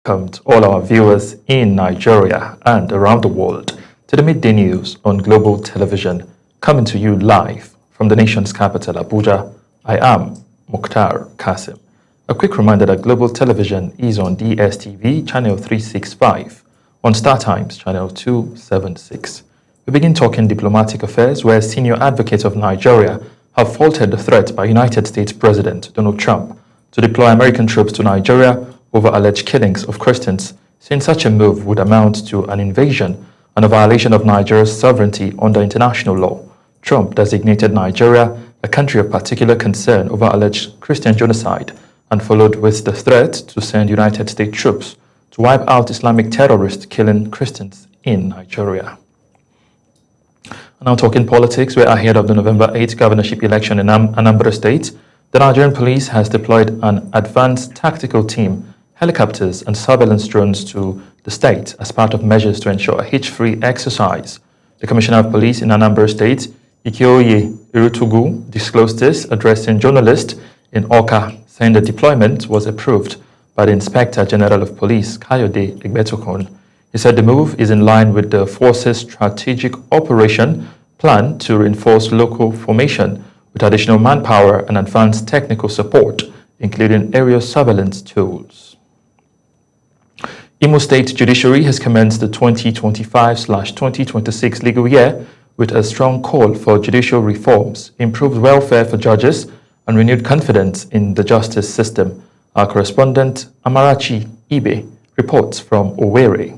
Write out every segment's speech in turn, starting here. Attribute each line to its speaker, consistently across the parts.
Speaker 1: Welcome to all our viewers in Nigeria and around the world to the midday news on Global Television, coming to you live from the nation's capital, Abuja. I am Mukhtar Kasim. A quick reminder that Global Television is on DSTV, channel 365, on StarTimes, channel 276. We begin talking diplomatic affairs, where senior advocates of Nigeria have faulted the threat by United States President Donald Trump to deploy American troops to Nigeria over alleged killings of Christians, saying such a move would amount to an invasion and a violation of Nigeria's sovereignty under international law. Trump designated Nigeria a country of particular concern over alleged Christian genocide and followed with the threat to send United States troops to wipe out Islamic terrorists killing Christians in Nigeria. Now talking politics, we're ahead of the November 8th governorship election in Anambra State. The Nigerian police has deployed an advanced tactical team, helicopters and surveillance drones to the state as part of measures to ensure a hitch-free exercise. The Commissioner of Police in Anambra State, Ikeoye Irutugu, disclosed this, addressing journalists in Awka, saying the deployment was approved by the Inspector General of Police, Kayode Egbetokun. He said the move is in line with the force's strategic operation plan to reinforce local formation with additional manpower and advanced technical support, including aerial surveillance tools. Imo State Judiciary has commenced the 2025/2026 legal year with a strong call for judicial reforms, improved welfare for judges, and renewed confidence in the justice system. Our correspondent Amarachi Ibe reports from Owerri.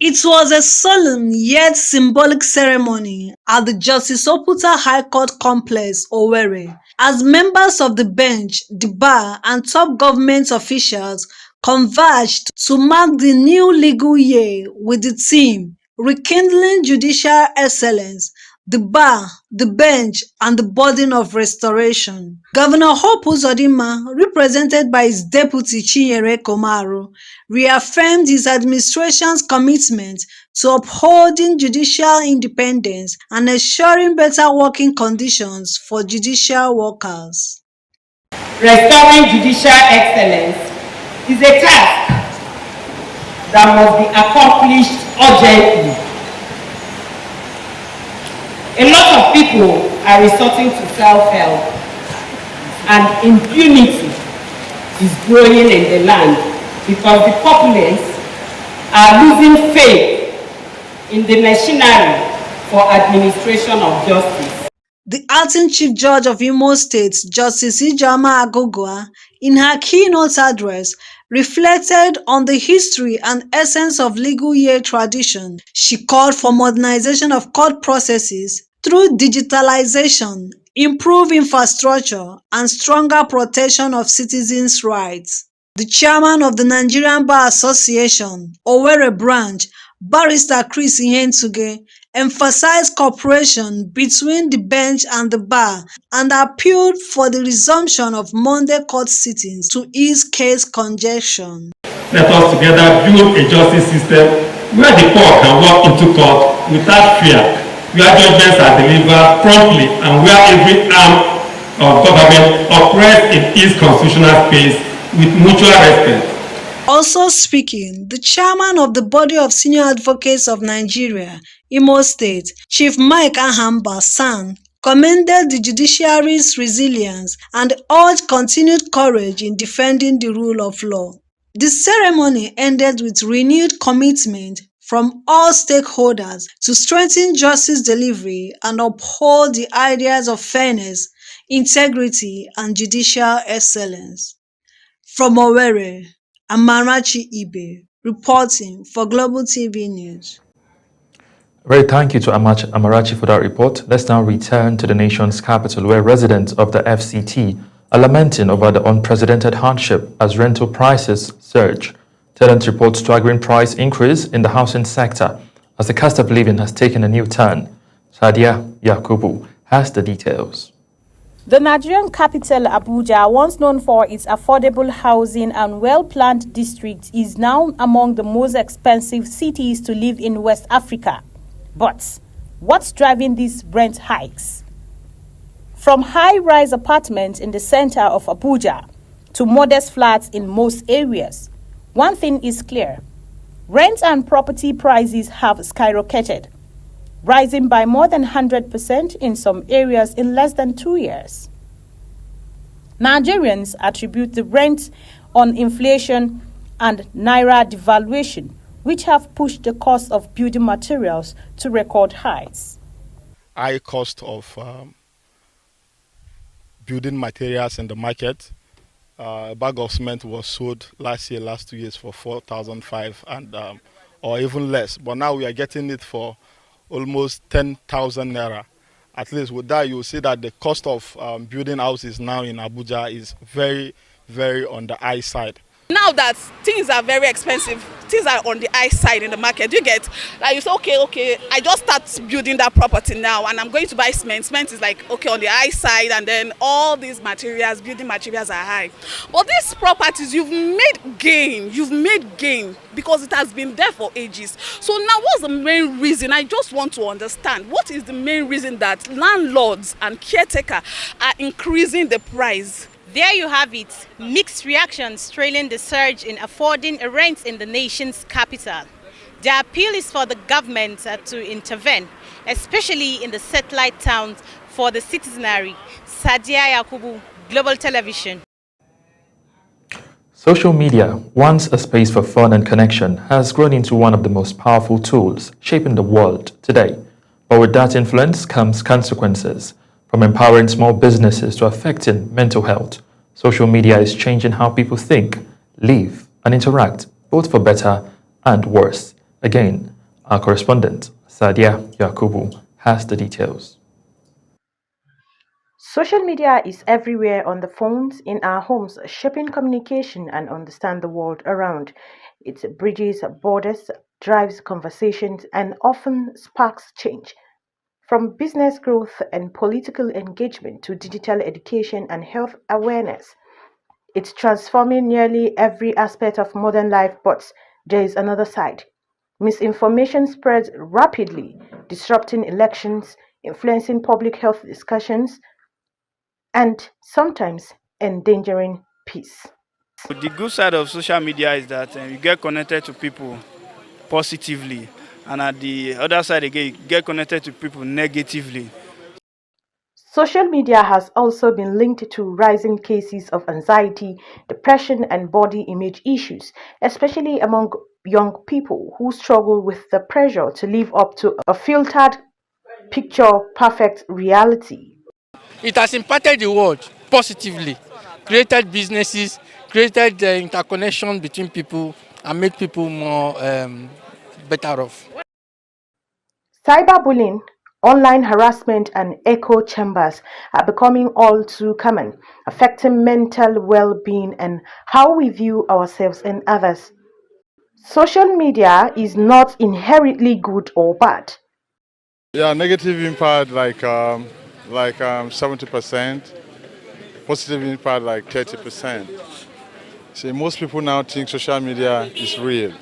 Speaker 2: It was a solemn yet symbolic ceremony at the Justice Oputa High Court Complex, Owerri, as members of the bench, the bar, and top government officials converged to mark the new legal year with the theme Rekindling Judicial Excellence, the bar, the bench, and the burden of restoration. Governor Hope Uzodinma, represented by his deputy Chinyere Komaru, reaffirmed his administration's commitment to upholding judicial independence and ensuring better working conditions for judicial workers.
Speaker 3: Restoring judicial excellence is a task that must be accomplished urgently. A lot of people are resorting to self-help, and impunity is growing in the land because the populace are losing faith in the machinery for administration of justice.
Speaker 2: The acting Chief Judge of Imo State, Justice Ijeoma Agogua, in her keynote address, reflected on the history and essence of legal year tradition. She called for modernization of court processes through digitalization, improved infrastructure, and stronger protection of citizens' rights. The chairman of the Nigerian Bar Association, Owerri Branch, Barrister Chris Ihentuge, emphasized cooperation between the bench and the bar and appealed for the resumption of Monday court sittings to ease case congestion.
Speaker 4: Let us together build a justice system where the poor can walk into court without fear, where judgments are delivered promptly, and where every arm of government operates in its constitutional space with mutual respect.
Speaker 2: Also speaking, the chairman of the Body of Senior Advocates of Nigeria, Imo State, Chief Mike Ahamba San, commended the judiciary's resilience and urged continued courage in defending the rule of law. The ceremony ended with renewed commitment from all stakeholders to strengthen justice delivery and uphold the ideas of fairness, integrity, and judicial excellence. From Owerri, Amarachi Ibe, reporting for Global TV News.
Speaker 1: Very thank you to Amarachi for that report. Let's now return to the nation's capital, where residents of the FCT are lamenting over the unprecedented hardship as rental prices surge. Tenants report staggering price increase in the housing sector as the cost of living has taken a new turn. Sadia Yakubu has the details.
Speaker 5: The Nigerian capital, Abuja, once known for its affordable housing and well-planned districts, is now among the most expensive cities to live in West Africa. But what's driving these rent hikes? From high-rise apartments in the center of Abuja to modest flats in most areas, One thing is clear. Rent and property prices have skyrocketed, rising by more than 100% in some areas in less than 2 years. Nigerians attribute the rent on inflation and naira devaluation, which have pushed the cost of building materials to record highs.
Speaker 6: High cost of building materials in the market. A bag of cement was sold last 2 years for 4,500 and or even less. But now we are getting it for almost 10,000 naira. At least with that, you will see that the cost of building houses now in Abuja is very, very on the high side.
Speaker 7: Now that things are very expensive, things are on the high side in the market. You get, like you say, okay, I just start building that property now and I'm going to buy cement. Cement is like, okay, on the high side, and then all these materials, building materials are high. But these properties, you've made gain because it has been there for ages. So now what's the main reason? I just want to understand, what is the main reason that landlords and caretakers are increasing the price?
Speaker 5: There you have it, mixed reactions trailing the surge in affording a rent in the nation's capital. The appeal is for the government to intervene, especially in the satellite towns for the citizenry. Sadia Yakubu, Global Television.
Speaker 1: Social media, once a space for fun and connection, has grown into one of the most powerful tools shaping the world today. But with that influence comes consequences. From empowering small businesses to affecting mental health, social media is changing how people think, live, and interact, both for better and worse. Again, our correspondent, Sadia Yakubu, has the details.
Speaker 8: Social media is everywhere on the phones, in our homes, shaping communication and understand the world around. It bridges borders, drives conversations, and often sparks change. From business growth and political engagement to digital education and health awareness, it's transforming nearly every aspect of modern life, but there is another side. Misinformation spreads rapidly, disrupting elections, influencing public health discussions, and sometimes endangering peace.
Speaker 9: The good side of social media is that you get connected to people positively, and at the other side again, you get connected to people negatively.
Speaker 8: Social media has also been linked to rising cases of anxiety, depression, and body image issues, especially among young people who struggle with the pressure to live up to a filtered, picture-perfect reality.
Speaker 10: It has impacted the world positively, created businesses, created the interconnection between people, and made people more better off.
Speaker 8: Cyberbullying, online harassment, and echo chambers are becoming all too common, affecting mental well-being and how we view ourselves and others. Social media is not inherently good or bad.
Speaker 6: Yeah, negative impact like 70%, positive impact like 30%. See, most people now think social media is real.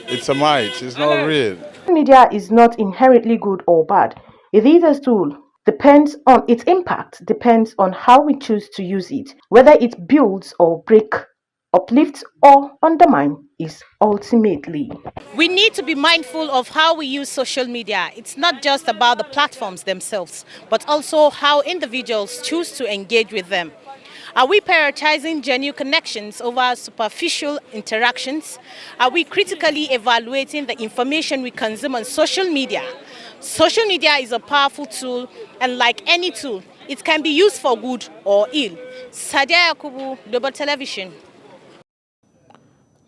Speaker 6: It's a myth, it's not real.
Speaker 8: Media is not inherently good or bad. It is a tool. Its impact depends on how we choose to use it. Whether it builds or breaks, uplifts or undermines is ultimately.
Speaker 5: We need to be mindful of how we use social media. It's not just about the platforms themselves, but also how individuals choose to engage with them. Are we prioritizing genuine connections over superficial interactions? Are we critically evaluating the information we consume on social media? Social media is a powerful tool, and like any tool, it can be used for good or ill. Sadia Yakubu, Global Television.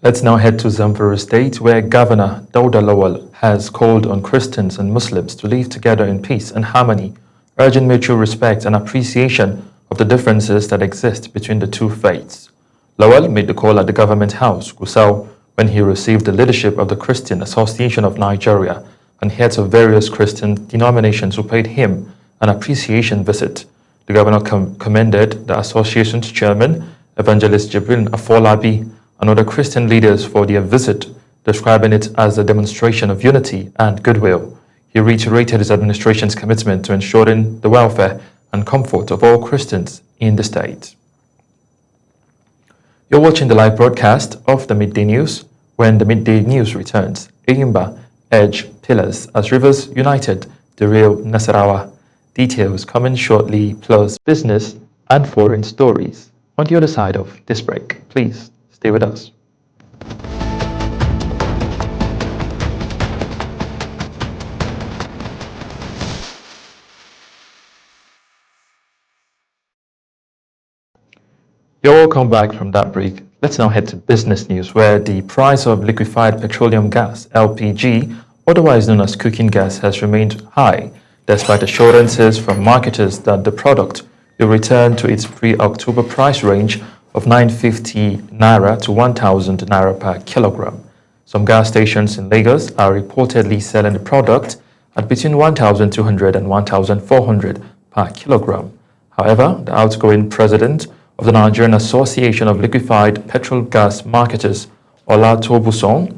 Speaker 1: Let's now head to Zamfara State, where Governor Dauda Lawal has called on Christians and Muslims to live together in peace and harmony, urging mutual respect and appreciation of the differences that exist between the two faiths. Lawal made the call at the Government House, Gusau, when he received the leadership of the Christian Association of Nigeria and heads of various Christian denominations who paid him an appreciation visit. The governor commended the association's chairman, Evangelist Jibril Afolabi, and other Christian leaders for their visit, describing it as a demonstration of unity and goodwill. He reiterated his administration's commitment to ensuring the welfare and comfort of all Christians in the state. You're watching the live broadcast of the Midday News. When the Midday News returns, Eyimba edge pillars as Rivers United derail Nasarawa. Details coming shortly, plus business and foreign stories on the other side of this break. Please stay with us. You're welcome back from that break. Let's now head to business news, where the price of liquefied petroleum gas, LPG, otherwise known as cooking gas, has remained high, despite assurances from marketers that the product will return to its pre-October price range of 950 naira to 1,000 naira per kilogram. Some gas stations in Lagos are reportedly selling the product at between 1,200 and 1,400 per kilogram. However, the outgoing president of the Nigerian Association of Liquefied Petrol Gas Marketers, Ola Tobuson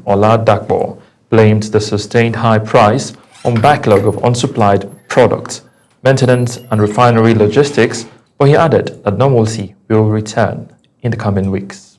Speaker 1: Dakbo, blamed the sustained high price on backlog of unsupplied products, maintenance and refinery logistics, but he added that normalcy will return in the coming weeks.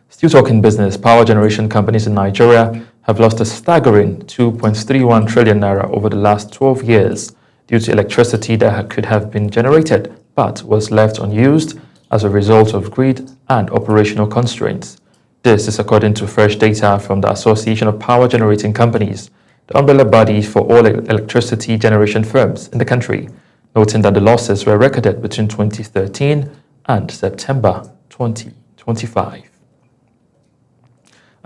Speaker 1: Still talking business, power generation companies in Nigeria have lost a staggering 2.31 trillion naira over the last 12 years due to electricity that could have been generated but was left unused as a result of grid and operational constraints. This is according to fresh data from the Association of Power Generating Companies, the umbrella body for all electricity generation firms in the country, noting that the losses were recorded between 2013 and September 2025.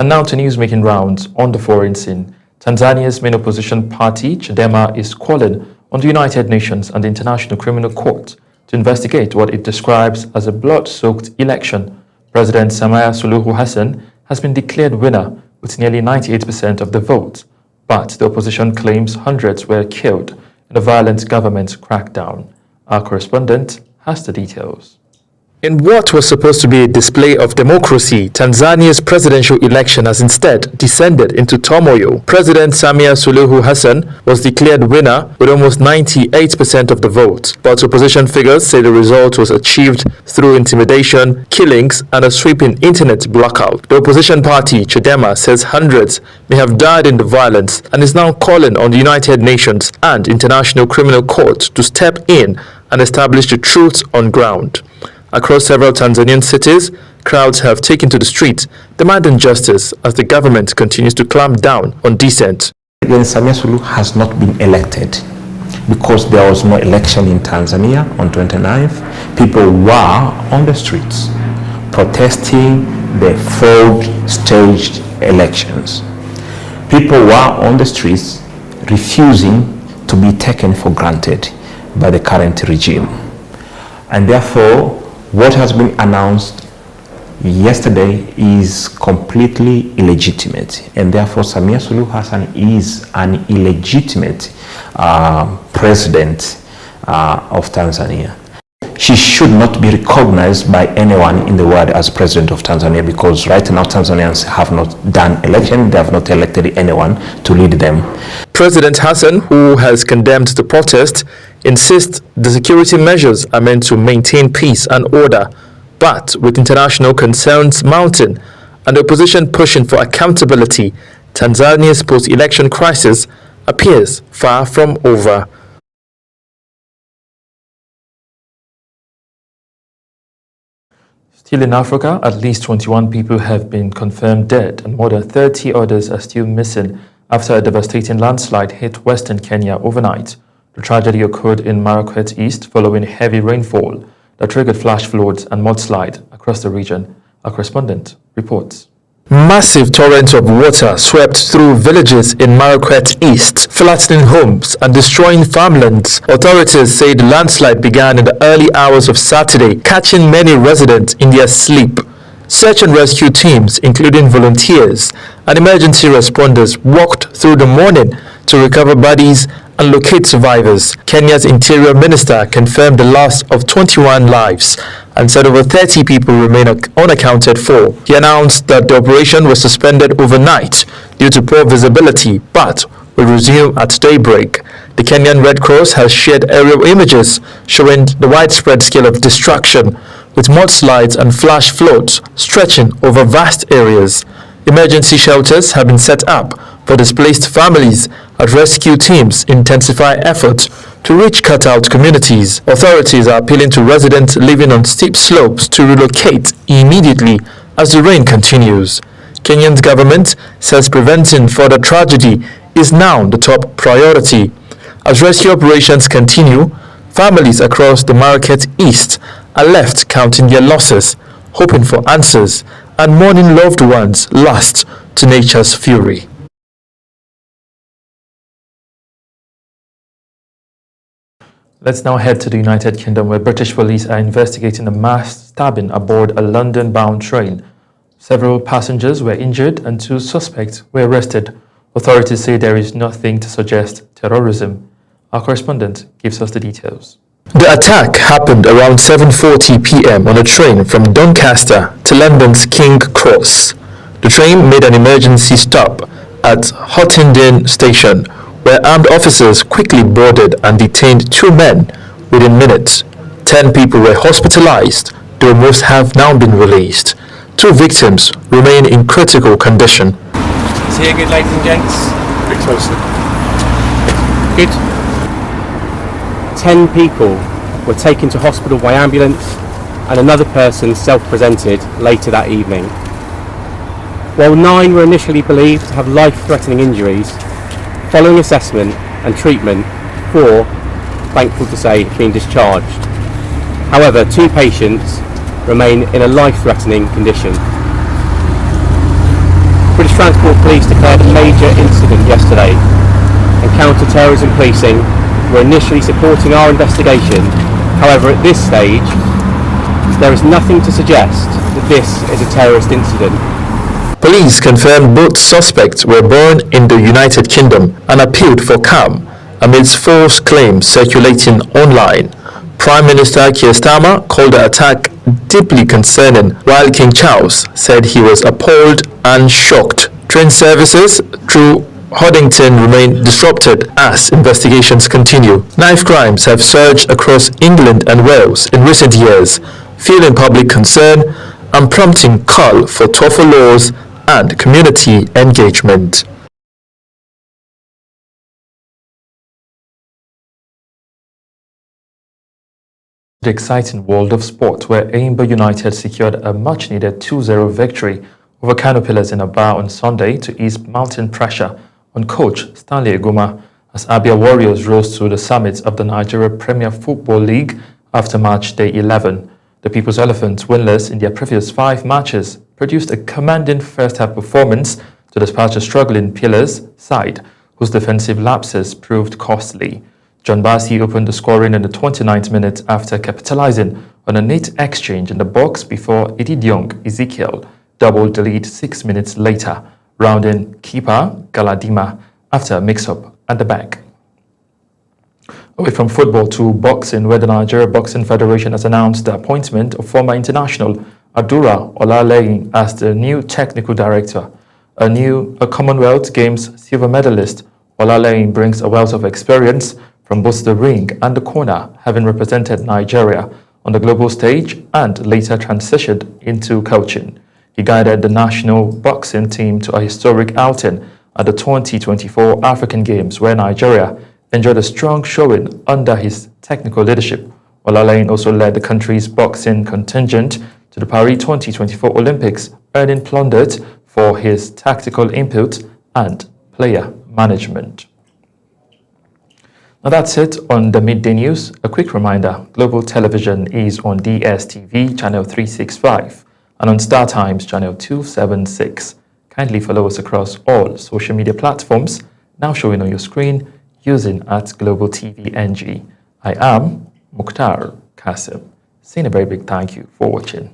Speaker 1: And now to news making rounds on the foreign scene. Tanzania's main opposition party, Chadema, is calling on the United Nations and the International Criminal Court to investigate what it describes as a blood-soaked election. President Samia Suluhu Hassan has been declared winner with nearly 98% of the vote, but the opposition claims hundreds were killed in a violent government crackdown. Our correspondent has the details. In what was supposed to be a display of democracy, Tanzania's presidential election has instead descended into turmoil. President Samia Suluhu Hassan was declared winner with almost 98% of the vote, but opposition figures say the result was achieved through intimidation, killings, and a sweeping internet blackout. The opposition party, Chadema, says hundreds may have died in the violence and is now calling on the United Nations and International Criminal Court to step in and establish the truth on ground. Across several Tanzanian cities, crowds have taken to the streets, demanding justice as the government continues to clamp down on dissent.
Speaker 11: President Samia Suluhu has not been elected because there was no election in Tanzania on 29th. People were on the streets protesting the fraud staged elections. People were on the streets refusing to be taken for granted by the current regime. And therefore, what has been announced yesterday is completely illegitimate, and therefore Samia Suluhu Hassan is an illegitimate president of Tanzania. She should not be recognized by anyone in the world as president of Tanzania, because right now Tanzanians have not done election, they have not elected anyone to lead them.
Speaker 1: President Hassan, who has condemned the protest, insists the security measures are meant to maintain peace and order, but with international concerns mounting and the opposition pushing for accountability, Tanzania's post-election crisis appears far from over. Still in Africa, at least 21 people have been confirmed dead and more than 30 others are still missing after a devastating landslide hit western Kenya overnight. The tragedy occurred in Marakwet East following heavy rainfall that triggered flash floods and mudslide across the region. Our correspondent reports. Massive torrents of water swept through villages in Marakwet East, flattening homes and destroying farmlands. Authorities say the landslide began in the early hours of Saturday, catching many residents in their sleep. Search and rescue teams, including volunteers and emergency responders, worked through the morning to recover bodies and locate survivors. Kenya's Interior Minister confirmed the loss of 21 lives and said over 30 people remain unaccounted for. He announced that the operation was suspended overnight due to poor visibility, but will resume at daybreak. The Kenyan Red Cross has shared aerial images showing the widespread scale of destruction, with mudslides and flash floods stretching over vast areas. Emergency shelters have been set up for displaced families as rescue teams intensify efforts to reach cut-out communities. Authorities are appealing to residents living on steep slopes to relocate immediately as the rain continues. Kenya's government says preventing further tragedy is now the top priority. As rescue operations continue, families across the Market East are left counting their losses, hoping for answers, and mourning loved ones lost to nature's fury. Let's now head to the United Kingdom, where British police are investigating a mass stabbing aboard a London-bound train. Several passengers were injured and 2 suspects were arrested. Authorities say there is nothing to suggest terrorism. Our correspondent gives us the details. The attack happened around 7:40 p.m. on a train from Doncaster to London's King's Cross. The train made an emergency stop at Huntingdon Station, where armed officers quickly boarded and detained 2 men within minutes. 10 people were hospitalized, though most have now been released. 2 victims remain in critical condition.
Speaker 12: Is he good, ladies and gents?
Speaker 13: Bit closer.
Speaker 12: Good. 10 people were taken to hospital by ambulance, and another person self-presented later that evening. While 9 were initially believed to have life-threatening injuries, following assessment and treatment, 4, thankful to say, have been discharged. However, 2 patients remain in a life-threatening condition. British Transport Police declared a major incident yesterday, and counter-terrorism policing were initially supporting our investigation. However, at this stage, there is nothing to suggest that this is a terrorist incident.
Speaker 1: Police confirmed both suspects were born in the United Kingdom and appealed for calm amidst false claims circulating online. Prime Minister Keir Starmer called the attack deeply concerning, while King Charles said he was appalled and shocked. Train services through Huntingdon remain disrupted as investigations continue. Knife crimes have surged across England and Wales in recent years, fueling public concern and prompting call for tougher laws and community engagement. The exciting world of sport, where Aimba United secured a much-needed 2-0 victory over Kano Pillars in Aba on Sunday to ease mounting pressure on coach Stanley Eguma as Abia Warriors rose to the summit of the Nigeria Premier Football League after match day 11. The People's Elephants, winless in their previous 5 matches, produced a commanding first-half performance to dispatch a struggling Pillars side, whose defensive lapses proved costly. John Bassi opened the scoring in the 29th minute after capitalizing on a neat exchange in the box before Ididiong Ezekiel doubled the lead 6 minutes later, rounding keeper Galadima after a mix-up at the back. Away from football to boxing, where the Nigeria Boxing Federation has announced the appointment of former international Adura Olaleyin as the new technical director. A Commonwealth Games silver medalist, Olaleyin brings a wealth of experience from both the ring and the corner, having represented Nigeria on the global stage and later transitioned into coaching. He guided the national boxing team to a historic outing at the 2024 African Games, where Nigeria enjoyed a strong showing under his technical leadership. Olaleyin also led the country's boxing contingent to the Paris 2024 Olympics, earning plaudits for his tactical input and player management. Now that's it on the Midday News. A quick reminder, Global Television is on DSTV channel 365 and on Star Times channel 276. Kindly follow us across all social media platforms now showing on your screen using @GlobalTVNG. I am Mukhtar Kasim. Saying a very big thank you for watching.